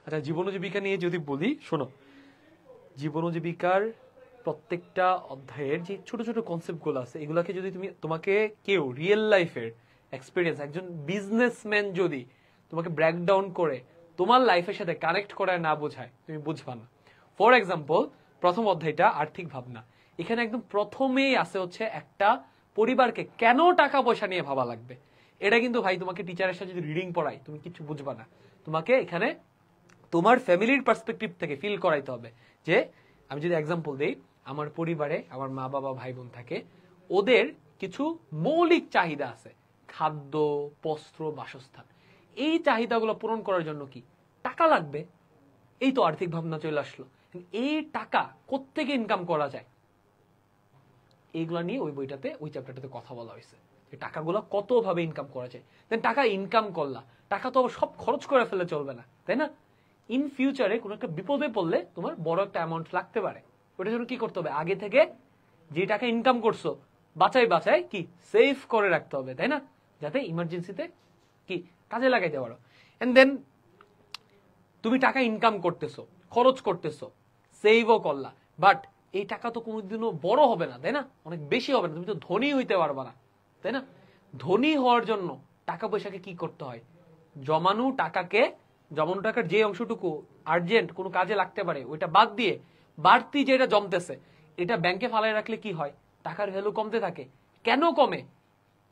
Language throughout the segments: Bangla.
আচ্ছা, জীবন ও জীবিকা নিয়ে যদি বলি, শোনো, জীবন ও জীবিকার প্রত্যেকটা অধ্যায়ের যে ছোট ছোট কনসেপ্টগুলো আছে, এগুলাকে যদি তোমাকে কেউ রিয়েল লাইফের এক্সপিরিয়েন্স, একজন বিজনেসম্যান যদি তোমাকে ব্রেকডাউন করে তোমার লাইফের সাথে কানেক্ট করায় না বোঝায়, তুমি বুঝবা না। ফর এক্সাম্পল, প্রথম অধ্যায়টা আর্থিক ভাবনা, এখানে একদম প্রথমেই আছে হচ্ছে একটা পরিবারকে কেন টাকা পয়সা নিয়ে ভাবা লাগবে। এটা কিন্তু ভাই তোমাকে টিচারের সাথে যদি রিডিং পড়াই তুমি কিছু বুঝবা না। তোমাকে এখানে তোমার ফ্যামিলির পার্সপেক্টিভ থেকে ফিল করাইতে হবে যে, আমি যদি এক্সাম্পল দেই, আমার পরিবারে আমার মা বাবা ভাই বোন থাকে, ওদের কিছু মৌলিক চাহিদা আছে, খাদ্য, বস্ত্র, বাসস্থান। এই চাহিদাগুলো পূরণ করার জন্য কি টাকা লাগবে। এই তো আর্থিক ভাবনা চলে আসলো। এই টাকা কোত্থেকে ইনকাম করা যায়, এইগুলা নিয়ে ওই বইটাতে, ওই চ্যাপ্টারটাতে কথা বলা হয়েছে যে টাকাগুলো কত ভাবে ইনকাম করা যায়। দেন টাকা ইনকাম করলা, টাকা তো আবার সব খরচ করে ফেলে চলবে না, তাই না? ইন ফিউচারে কোনো একটা বিপদে পড়লে তোমার বড় একটা অ্যামাউন্ট লাগতে পারে। ওটার জন্য কি করতে হবে, আগে থেকে যে টাকা ইনকাম করছো বাঁচাই বাঁচাই কি সেভ করে রাখতে হবে, তাই না? যাতে ইমার্জেন্সিতে কি কাজে লাগাইতে পারো। এন্ড দেন তুমি টাকা ইনকাম করতেছো, খরচ করতেছো, সেভও করলা, বাট এই টাকা তো কোনোদিনও বড় হবে না, তাই না? অনেক বেশি হবে না, তুমি তো ধনী হইতে পারবা না, তাই না? ধনী হওয়ার জন্য টাকা পয়সাকে কি করতে হয়, জমানো টাকার যে অংশটুকু আর্জেন্ট কোনো কাজে লাগতে পারে ওইটা বাদ দিয়ে বাড়তি যেটা জমতেছে এটা ব্যাংকে ফালাই রাখলে কি হয়, টাকার ভ্যালু কমতে থাকে। কেন কমে,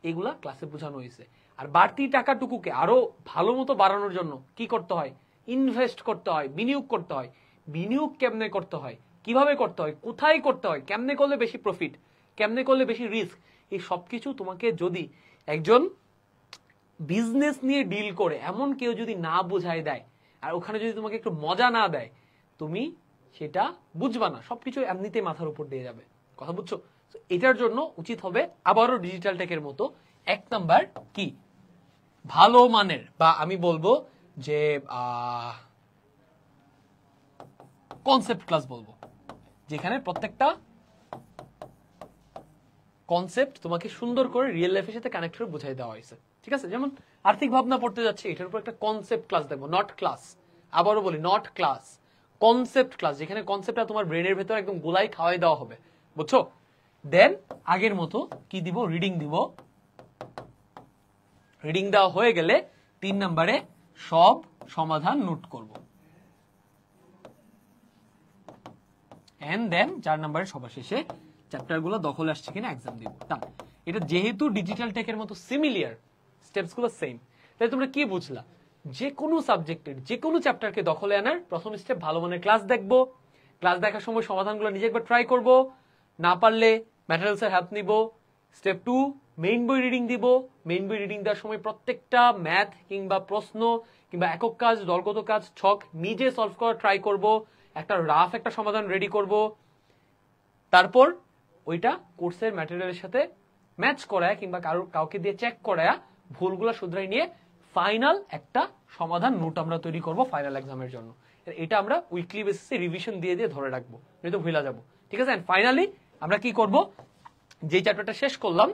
এগুলা ক্লাসে বোঝানো হয়েছে। আর বাড়তি টাকাটুকুকে আরো ভালো মতো বাড়ানোর জন্য কি করতে হয়, ইনভেস্ট করতে হয়, বিনিয়োগ করতে হয়। বিনিয়োগ কেমনে করতে হয়, কিভাবে করতে হয়, কোথায় করতে হয়, কেমনে করলে বেশি প্রফিট, কেমনে করলে বেশি রিস্ক, এই সবকিছু তোমাকে যদি একজন বিজনেস নিয়ে ডিল করে এমন কেউ যদি না বুঝায় দেয়, আর ওখানে যদি তোমাকে একটু মজা না দেয়, তুমি সেটা বুঝবা না, সবকিছু এমনিতে মাথার উপর দিয়ে যাবে। কথা বুঝছো? এটার জন্য উচিত হবে আবারও ডিজিটাল টেকের মতো 1 নাম্বার কি, ভালো মানের, বা আমি বলবো যে কনসেপ্ট ক্লাস বলবো, যেখানে প্রত্যেকটা কনসেপ্ট তোমাকে সুন্দর করে রিয়েল লাইফের সাথে কানেক্ট করে বুঝাই দেওয়া হয়েছে। ঠিক আছে? যেমন আর্থিক ভাবনা পড়তে যাচ্ছে, এটার উপর একটা কনসেপ্ট ক্লাস দেখবো, নট ক্লাস। আবারও বলি, নট ক্লাস, কনসেপ্ট ক্লাস, যেখানে কনসেপ্টটা তোমার ব্রেনের ভেতর একদম গোলাই খাওয়াই দেওয়া হবে, বুঝছো? দেন আগের মতো কি দিব, রিডিং দিব। রিডিং দেওয়া হয়ে গেলে 3 নম্বরে সব সমাধান নোট করব, এন্ড দেন 4 নম্বরে সবার শেষে চ্যাপ্টারগুলো দখলে আসছে কিনা এক্সাম দিব। এটা যেহেতু ডিজিটাল টেকের মতো সিমিলিয়ার, স্টেপস গুলো সেম, তাই তোমরা কি বুঝলা, যে কোনো সাবজেক্টের যে কোনো চ্যাপ্টারকে দখলে আনার প্রথম স্টেপ ভালো মানের ক্লাস দেখবো। ক্লাস দেখার সময় সমাধানগুলো নিজে একবার ট্রাই করব, না পারলে ম্যাটেরিয়ালসের হেল্প নিব। স্টেপ 2, মেইন বই রিডিং দিব। মেইন বই রিডিং দেওয়ার সময় প্রত্যেকটা ম্যাথ কিংবা প্রশ্ন কিংবা একক কাজ, দলগত কাজ, ছক নিজে সলভ করা ট্রাই করব, একটা রাফ একটা সমাধান রেডি করব। তারপর ওইটা কোর্সের ম্যাটেরিয়ালের সাথে ম্যাচ করায় কিংবা কাউকে দিয়ে চেক করায় ভুলগুলো শুধরাই নিয়ে ফাইনাল একটা সমাধান নোট আমরা তৈরি করব ফাইনাল এক্সামের জন্য। এটা আমরা উইকলি বেসিসে রিভিশন দিয়ে দিয়ে ধরে রাখবো, নয়তো ভুলে যাব। ঠিক আছে? এন্ড ফাইনালি আমরা কি করব, যে চ্যাপ্টারটা শেষ করলাম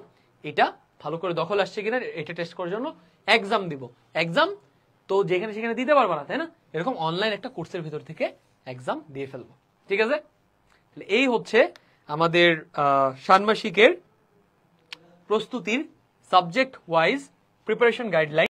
এটা ভালো করে দখল আসছে কিনা এটা টেস্ট করার জন্য এক্সাম দিব। এক্সাম তো যেখানে সেখানে দিতে পারবো না, তাই না? এরকম অনলাইন একটা কোর্সের ভিতর থেকে এক্সাম দিয়ে ফেলবো। ঠিক আছে? এই হচ্ছে আমাদের ষান্মাসিকের প্রস্তুতির সাবজেক্ট ওয়াইজ প্রিপারেশন গাইডলাইন।